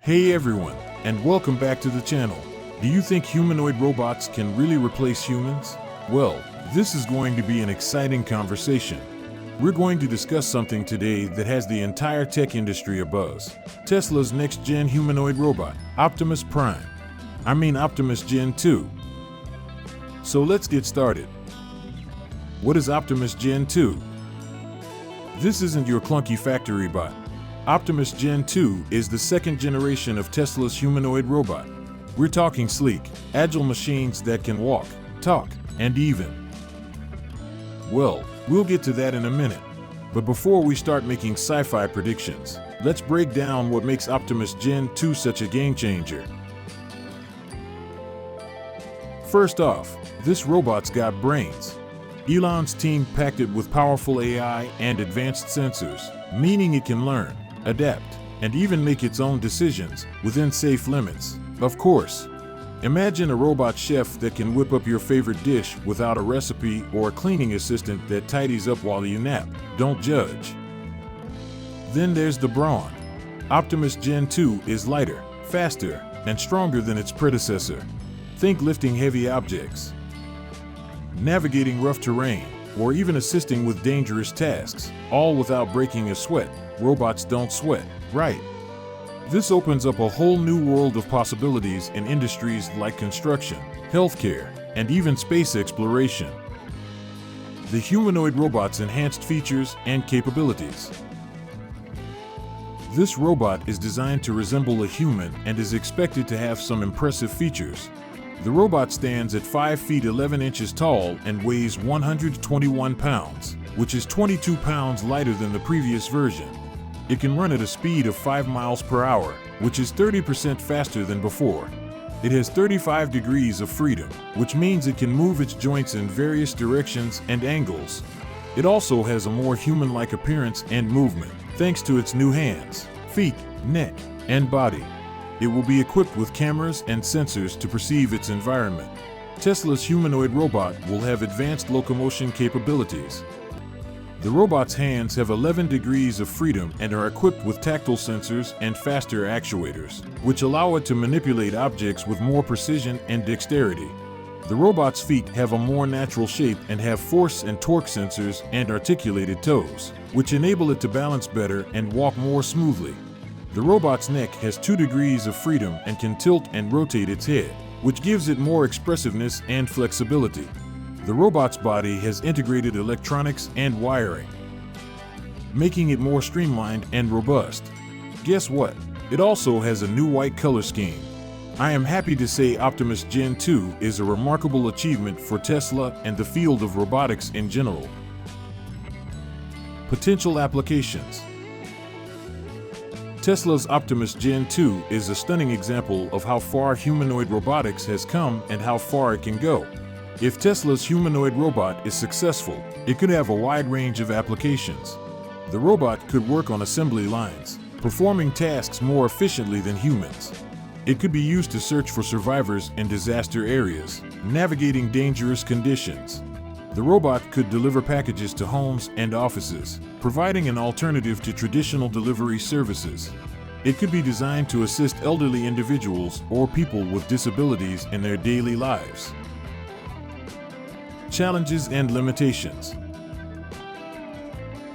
Hey everyone, and welcome back to the channel. Do you think humanoid robots can really replace humans? Well, this is going to be an exciting conversation. We're going to discuss something today that has the entire tech industry abuzz. Tesla's next-gen humanoid robot, Optimus Prime. I mean Optimus Gen 2. So let's get started. What is Optimus Gen 2? This isn't your clunky factory bot. Optimus Gen 2 is the second generation of Tesla's humanoid robot. We're talking sleek, agile machines that can walk, talk, and even. Well, we'll get to that in a minute. But before we start making sci-fi predictions, let's break down what makes Optimus Gen 2 such a game changer. First off, this robot's got brains. Elon's team packed it with powerful AI and advanced sensors, meaning it can learn, adapt, and even make its own decisions within safe limits. Of course, imagine a robot chef that can whip up your favorite dish without a recipe or a cleaning assistant that tidies up while you nap. Don't judge. Then there's the brawn. Optimus Gen 2 is lighter, faster, and stronger than its predecessor. Think lifting heavy objects, navigating rough terrain, or even assisting with dangerous tasks, all without breaking a sweat. Robots don't sweat, right? This opens up a whole new world of possibilities in industries like construction, healthcare, and even space exploration. The humanoid robot's enhanced features and capabilities. This robot is designed to resemble a human and is expected to have some impressive features. The robot stands at 5 feet 11 inches tall and weighs 121 pounds, which is 22 pounds lighter than the previous version. It can run at a speed of 5 miles per hour, which is 30% faster than before. It has 35 degrees of freedom, which means it can move its joints in various directions and angles. It also has a more human-like appearance and movement, thanks to its new hands, feet, neck, and body. It will be equipped with cameras and sensors to perceive its environment. Tesla's humanoid robot will have advanced locomotion capabilities. The robot's hands have 11 degrees of freedom and are equipped with tactile sensors and faster actuators, which allow it to manipulate objects with more precision and dexterity. The robot's feet have a more natural shape and have force and torque sensors and articulated toes, which enable it to balance better and walk more smoothly. The robot's neck has 2 degrees of freedom and can tilt and rotate its head, which gives it more expressiveness and flexibility. The robot's body has integrated electronics and wiring, making it more streamlined and robust. Guess what? It also has a new white color scheme. I am happy to say Optimus Gen 2 is a remarkable achievement for Tesla and the field of robotics in general. Potential applications. Tesla's Optimus Gen 2 is a stunning example of how far humanoid robotics has come and how far it can go. If Tesla's humanoid robot is successful, it could have a wide range of applications. The robot could work on assembly lines, performing tasks more efficiently than humans. It could be used to search for survivors in disaster areas, navigating dangerous conditions. The robot could deliver packages to homes and offices, providing an alternative to traditional delivery services. It could be designed to assist elderly individuals or people with disabilities in their daily lives. Challenges and limitations.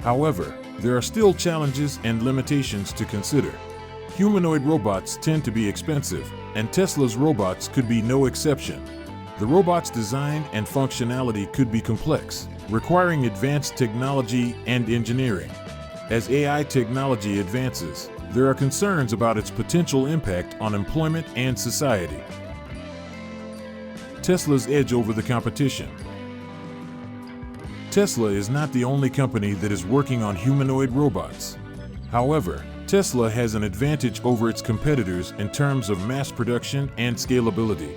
However, there are still challenges and limitations to consider. Humanoid robots tend to be expensive, and Tesla's robots could be no exception. The robot's design and functionality could be complex, requiring advanced technology and engineering. As AI technology advances, there are concerns about its potential impact on employment and society. Tesla's edge over the competition. Tesla is not the only company that is working on humanoid robots. However, Tesla has an advantage over its competitors in terms of mass production and scalability,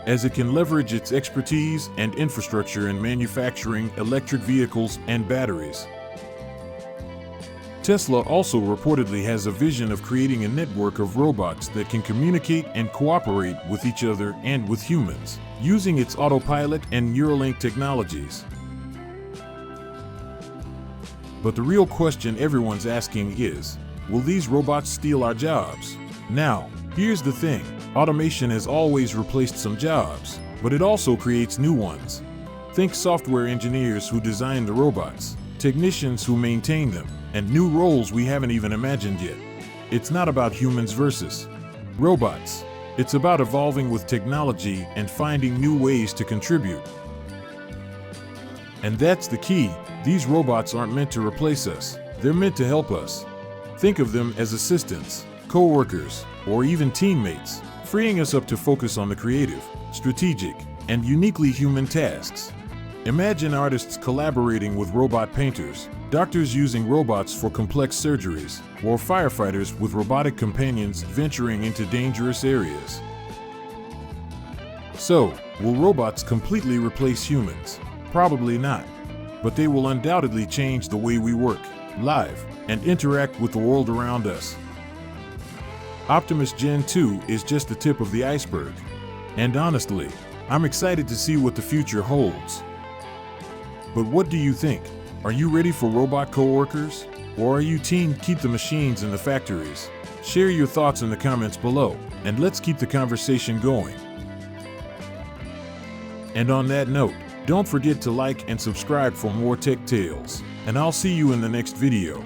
as it can leverage its expertise and infrastructure in manufacturing electric vehicles and batteries. Tesla also reportedly has a vision of creating a network of robots that can communicate and cooperate with each other and with humans, using its autopilot and Neuralink technologies. But the real question everyone's asking is, will these robots steal our jobs? Now, here's the thing. Automation has always replaced some jobs, but it also creates new ones. Think software engineers who design the robots, technicians who maintain them, and new roles we haven't even imagined yet. It's not about humans versus robots. It's about evolving with technology and finding new ways to contribute. And that's the key. These robots aren't meant to replace us. They're meant to help us. Think of them as assistants, co-workers, or even teammates, freeing us up to focus on the creative, strategic, and uniquely human tasks. Imagine artists collaborating with robot painters, doctors using robots for complex surgeries, or firefighters with robotic companions venturing into dangerous areas. So, will robots completely replace humans? Probably not. But they will undoubtedly change the way we work, live, and interact with the world around us. Optimus Gen 2 is just the tip of the iceberg. And honestly, I'm excited to see what the future holds. But what do you think? Are you ready for robot coworkers? Or are you team keep the machines in the factories? Share your thoughts in the comments below, and let's keep the conversation going. And on that note, don't forget to like and subscribe for more tech tales, and I'll see you in the next video.